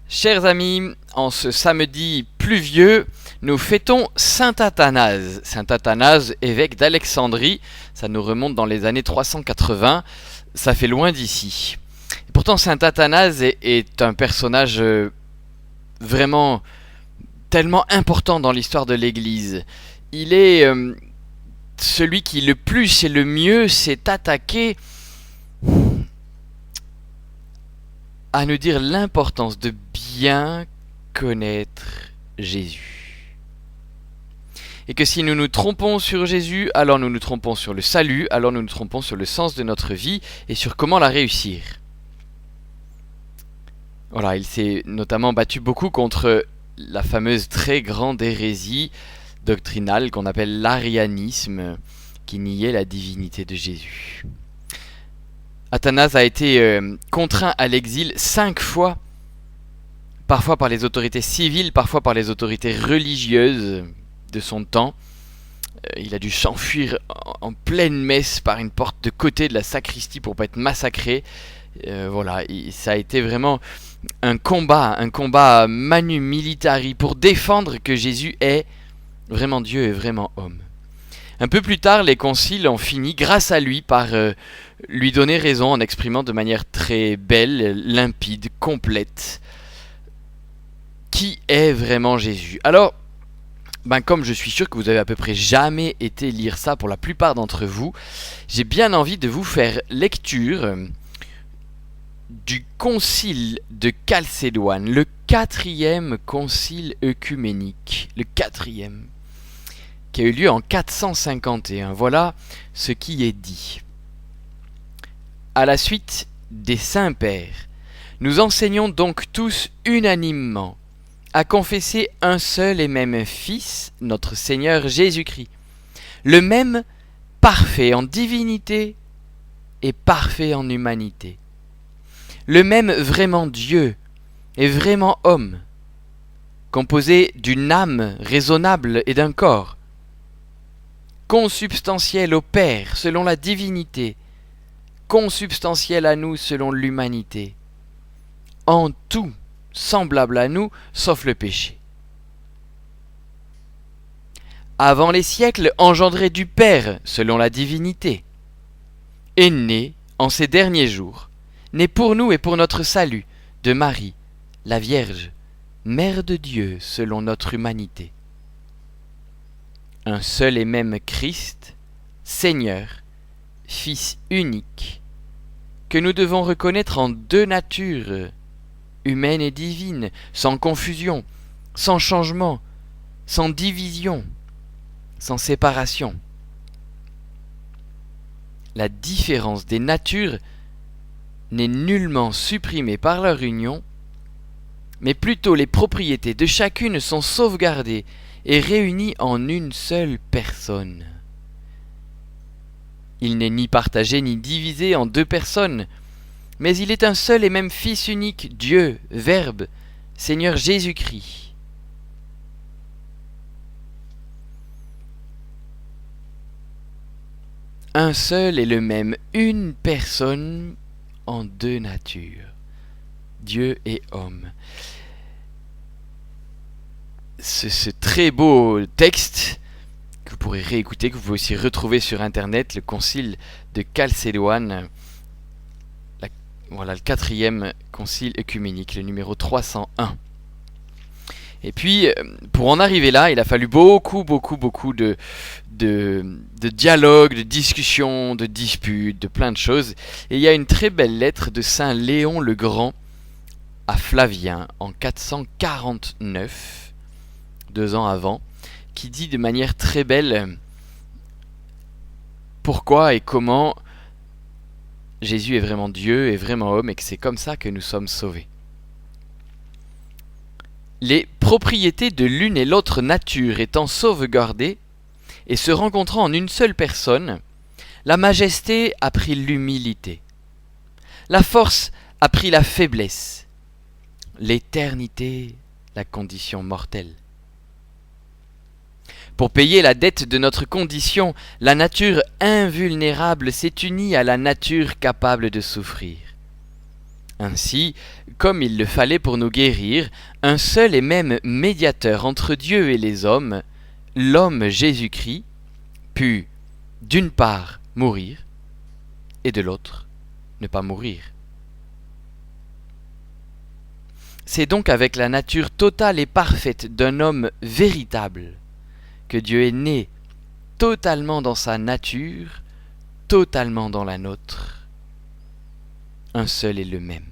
Chers amis, en ce samedi pluvieux, nous fêtons Saint Athanase. Saint Athanase, évêque d'Alexandrie, ça nous remonte dans les années 380, ça fait loin d'ici. Et pourtant, Saint Athanase est un personnage vraiment tellement important dans l'histoire de l'Église. Il est celui qui le plus et le mieux s'est attaqué à nous dire l'importance de bien connaître Jésus. Et que si nous nous trompons sur Jésus, alors nous nous trompons sur le salut, alors nous nous trompons sur le sens de notre vie et sur comment la réussir. Voilà, il s'est notamment battu beaucoup contre la fameuse très grande hérésie doctrinale qu'on appelle l'arianisme, qui niait la divinité de Jésus. Athanase a été contraint à l'exil 5 fois, parfois par les autorités civiles, parfois par les autorités religieuses de son temps. Il a dû s'enfuir en pleine messe par une porte de côté de la sacristie pour pas être massacré. Voilà, ça a été vraiment un combat manu militari pour défendre que Jésus est vraiment Dieu et vraiment homme. Un peu plus tard, les conciles ont fini, grâce à lui, par lui donner raison en exprimant de manière très belle, limpide, complète, qui est vraiment Jésus. Alors, comme je suis sûr que vous avez à peu près jamais été lire ça pour la plupart d'entre vous, j'ai bien envie de vous faire lecture du concile de Chalcédoine, le 4e concile œcuménique, le 4e, qui a eu lieu en 451. Voilà ce qui est dit. À la suite des saints pères, nous enseignons donc tous unanimement à confesser un seul et même Fils, notre Seigneur Jésus-Christ, le même parfait en divinité et parfait en humanité, le même vraiment Dieu et vraiment homme, composé d'une âme raisonnable et d'un corps, consubstantiel au Père selon la divinité, consubstantiel à nous selon l'humanité, en tout semblable à nous sauf le péché. Avant les siècles, engendré du Père selon la divinité, est né en ces derniers jours, né pour nous et pour notre salut, de Marie, la Vierge, Mère de Dieu selon notre humanité. Un seul et même Christ, Seigneur, Fils unique, que nous devons reconnaître en deux natures, humaine et divine, sans confusion, sans changement, sans division, sans séparation. La différence des natures n'est nullement supprimée par leur union, mais plutôt les propriétés de chacune sont sauvegardées et réunies en une seule personne. Il n'est ni partagé ni divisé en deux personnes, mais il est un seul et même Fils unique, Dieu, Verbe, Seigneur Jésus-Christ. Un seul et le même, une personne en deux natures, Dieu et homme. Ce très beau texte que vous pourrez réécouter, que vous pouvez aussi retrouver sur internet, le concile de Chalcédoine, voilà le 4e concile œcuménique, le numéro 301. Et puis, pour en arriver là, il a fallu beaucoup de dialogues, de discussions, de disputes, de plein de choses. Et il y a une très belle lettre de Saint Léon le Grand à Flavien en 449, 2 ans avant, qui dit de manière très belle pourquoi et comment Jésus est vraiment Dieu et vraiment homme et que c'est comme ça que nous sommes sauvés. Les propriétés de l'une et l'autre nature étant sauvegardées et se rencontrant en une seule personne, la majesté a pris l'humilité, la force a pris la faiblesse, l'éternité la condition mortelle. Pour payer la dette de notre condition, la nature invulnérable s'est unie à la nature capable de souffrir. Ainsi, comme il le fallait pour nous guérir, un seul et même médiateur entre Dieu et les hommes, l'homme Jésus-Christ, put d'une part mourir et de l'autre ne pas mourir. C'est donc avec la nature totale et parfaite d'un homme véritable que Dieu est né totalement dans sa nature, totalement dans la nôtre. Un seul est le même.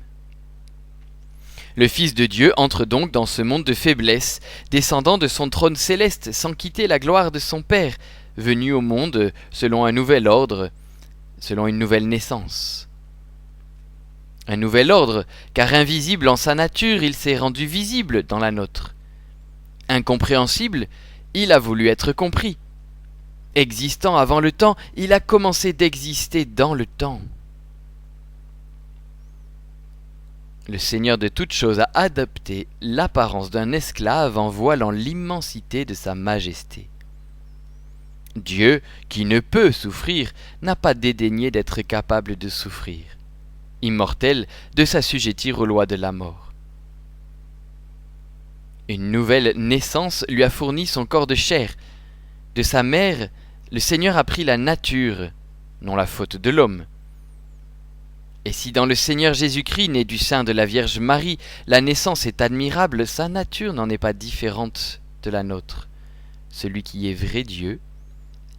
Le Fils de Dieu entre donc dans ce monde de faiblesse, descendant de son trône céleste sans quitter la gloire de son Père, venu au monde selon un nouvel ordre, selon une nouvelle naissance. Un nouvel ordre, car invisible en sa nature, il s'est rendu visible dans la nôtre. Incompréhensible, il a voulu être compris. Existant avant le temps, il a commencé d'exister dans le temps. Le Seigneur de toutes choses a adopté l'apparence d'un esclave en voilant l'immensité de sa majesté. Dieu, qui ne peut souffrir, n'a pas dédaigné d'être capable de souffrir. Immortel, de s'assujettir aux lois de la mort. Une nouvelle naissance lui a fourni son corps de chair. De sa mère, le Seigneur a pris la nature, non la faute de l'homme. Et si dans le Seigneur Jésus-Christ, né du sein de la Vierge Marie, la naissance est admirable, sa nature n'en est pas différente de la nôtre. Celui qui est vrai Dieu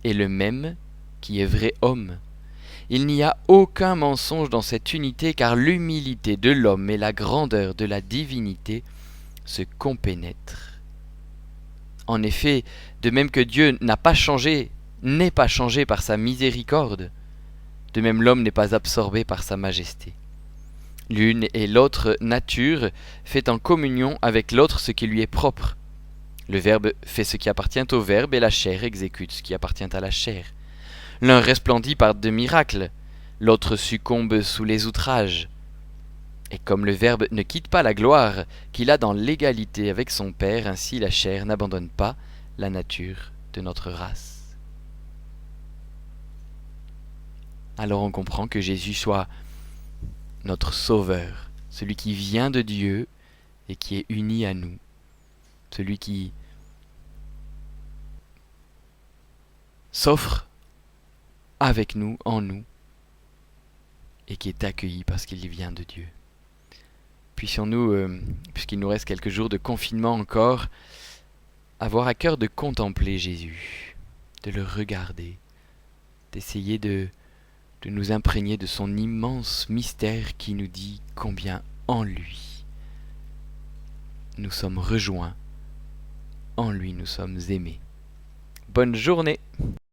est le même qui est vrai homme. Il n'y a aucun mensonge dans cette unité, car l'humilité de l'homme et la grandeur de la divinité se compénètrent. En effet, de même que Dieu n'a pas changé, n'est pas changé par sa miséricorde, de même l'homme n'est pas absorbé par sa majesté. L'une et l'autre nature fait en communion avec l'autre ce qui lui est propre. Le Verbe fait ce qui appartient au Verbe et la chair exécute ce qui appartient à la chair. L'un resplendit par de miracles, l'autre succombe sous les outrages. Et comme le Verbe ne quitte pas la gloire qu'il a dans l'égalité avec son Père, ainsi la chair n'abandonne pas la nature de notre race. Alors on comprend que Jésus soit notre Sauveur, celui qui vient de Dieu et qui est uni à nous, celui qui s'offre avec nous, en nous, et qui est accueilli parce qu'il vient de Dieu. Puissions-nous, puisqu'il nous reste quelques jours de confinement encore, avoir à cœur de contempler Jésus, de le regarder, d'essayer de nous imprégner de son immense mystère qui nous dit combien en lui nous sommes rejoints, en lui nous sommes aimés. Bonne journée!